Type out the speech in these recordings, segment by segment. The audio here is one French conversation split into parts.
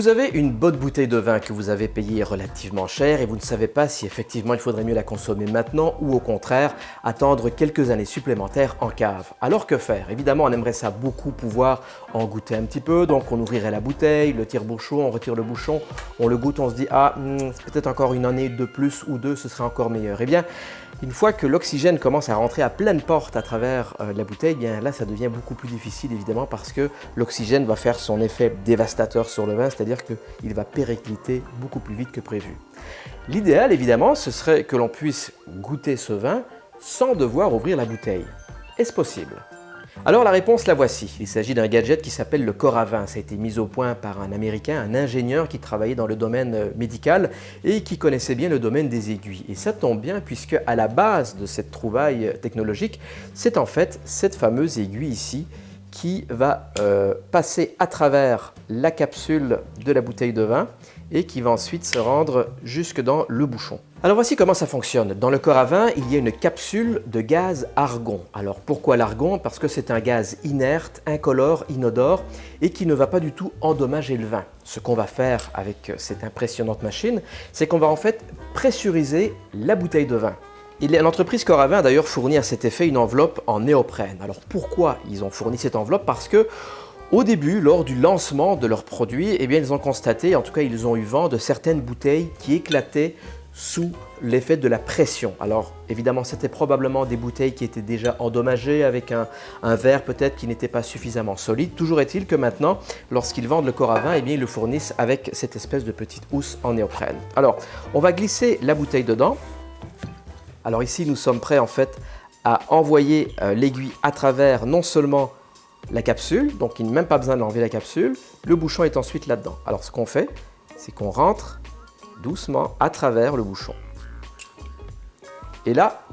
Vous avez une bonne bouteille de vin que vous avez payée relativement cher et vous ne savez pas si effectivement il faudrait mieux la consommer maintenant ou au contraire attendre quelques années supplémentaires en cave. Alors que faire? Évidemment, on aimerait ça beaucoup pouvoir en goûter un petit peu, donc on ouvrirait la bouteille, le tire-bouchon, on retire le bouchon, on le goûte, on se dit ah, c'est peut-être encore une année de plus ou deux, ce serait encore meilleur. Eh bien, une fois que l'oxygène commence à rentrer à pleine porte à travers la bouteille, eh bien là ça devient beaucoup plus difficile évidemment parce que l'oxygène va faire son effet dévastateur sur le vin, c'est-à-dire qu'il va péricliter beaucoup plus vite que prévu. L'idéal évidemment, ce serait que l'on puisse goûter ce vin sans devoir ouvrir la bouteille. Est-ce possible? Alors la réponse la voici. Il s'agit d'un gadget qui s'appelle le Coravin. Ça a été mis au point par un Américain, un ingénieur qui travaillait dans le domaine médical et qui connaissait bien le domaine des aiguilles. Et ça tombe bien puisque à la base de cette trouvaille technologique, c'est en fait cette fameuse aiguille ici qui va passer à travers la capsule de la bouteille de vin et qui va ensuite se rendre jusque dans le bouchon. Alors voici comment ça fonctionne. Dans le Coravin, il y a une capsule de gaz argon. Alors pourquoi l'argon? Parce que c'est un gaz inerte, incolore, inodore et qui ne va pas du tout endommager le vin. Ce qu'on va faire avec cette impressionnante machine, c'est qu'on va en fait pressuriser la bouteille de vin. L'entreprise Coravin a d'ailleurs fourni à cet effet une enveloppe en néoprène. Alors pourquoi ils ont fourni cette enveloppe? Parce que au début, lors du lancement de leurs produits, eh bien, ils ont constaté, en tout cas ils ont eu vent de certaines bouteilles qui éclataient sous l'effet de la pression. Alors évidemment, c'était probablement des bouteilles qui étaient déjà endommagées avec un verre peut-être qui n'était pas suffisamment solide. Toujours est-il que maintenant, lorsqu'ils vendent le Coravin, eh bien, ils le fournissent avec cette espèce de petite housse en néoprène. Alors, on va glisser la bouteille dedans. Alors ici, nous sommes prêts en fait à envoyer l'aiguille à travers non seulement la capsule, donc il n'y a même pas besoin d'enlever la capsule, le bouchon est ensuite là-dedans. Alors ce qu'on fait, c'est qu'on rentre doucement à travers le bouchon. Et là,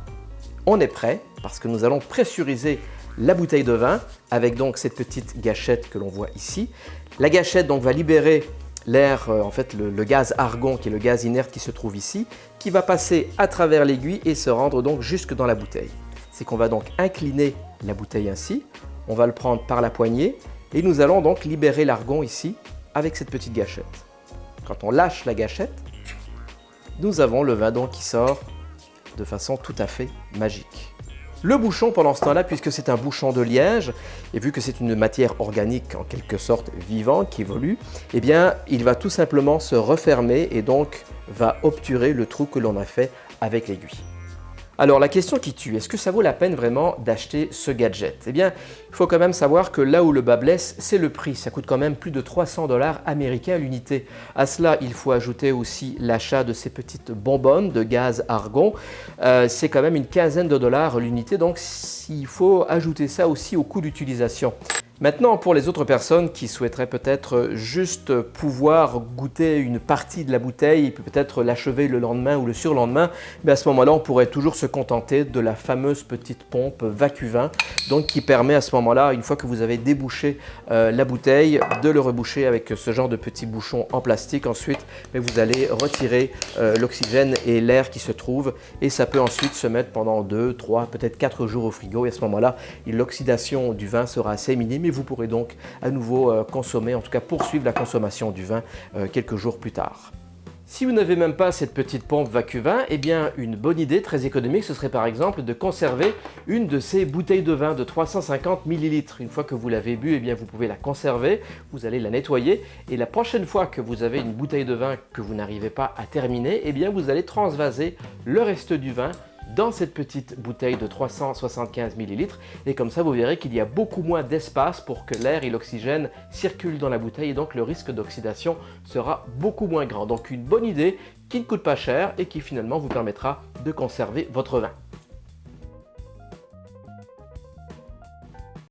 on est prêt parce que nous allons pressuriser la bouteille de vin avec donc cette petite gâchette que l'on voit ici. La gâchette donc va libérer l'air, en fait le gaz argon qui est le gaz inerte qui se trouve ici, qui va passer à travers l'aiguille et se rendre donc jusque dans la bouteille. C'est qu'on va donc incliner la bouteille ainsi, on va le prendre par la poignée et nous allons donc libérer l'argon ici avec cette petite gâchette. Quand on lâche la gâchette, nous avons le vin donc qui sort de façon tout à fait magique. Le bouchon pendant ce temps-là, puisque c'est un bouchon de liège, et vu que c'est une matière organique en quelque sorte vivante qui évolue, eh bien il va tout simplement se refermer et donc va obturer le trou que l'on a fait avec l'aiguille. Alors la question qui tue, est-ce que ça vaut la peine vraiment d'acheter ce gadget? Eh bien, il faut quand même savoir que là où le bas blesse, c'est le prix. Ça coûte quand même plus de 300 $ américains à l'unité. À cela, il faut ajouter aussi l'achat de ces petites bonbonnes de gaz argon. C'est quand même une quinzaine de dollars l'unité, donc il faut ajouter ça aussi au coût d'utilisation. Maintenant, pour les autres personnes qui souhaiteraient peut-être juste pouvoir goûter une partie de la bouteille et peut-être l'achever le lendemain ou le surlendemain, mais à ce moment-là, on pourrait toujours se contenter de la fameuse petite pompe Vacuvin, donc qui permet à ce moment-là, une fois que vous avez débouché la bouteille, de le reboucher avec ce genre de petit bouchon en plastique. Ensuite, vous allez retirer l'oxygène et l'air qui se trouve et ça peut ensuite se mettre pendant 2, 3, peut-être 4 jours au frigo et à ce moment-là, l'oxydation du vin sera assez minime. Et vous pourrez donc à nouveau consommer, en tout cas poursuivre la consommation du vin quelques jours plus tard. Si vous n'avez même pas cette petite pompe Vacuvin, eh bien une bonne idée très économique, ce serait par exemple de conserver une de ces bouteilles de vin de 350 ml. Une fois que vous l'avez bu, eh bien vous pouvez la conserver, vous allez la nettoyer et la prochaine fois que vous avez une bouteille de vin que vous n'arrivez pas à terminer, eh bien vous allez transvaser le reste du vin dans cette petite bouteille de 375 ml et comme ça vous verrez qu'il y a beaucoup moins d'espace pour que l'air et l'oxygène circulent dans la bouteille et donc le risque d'oxydation sera beaucoup moins grand. Donc une bonne idée qui ne coûte pas cher et qui finalement vous permettra de conserver votre vin.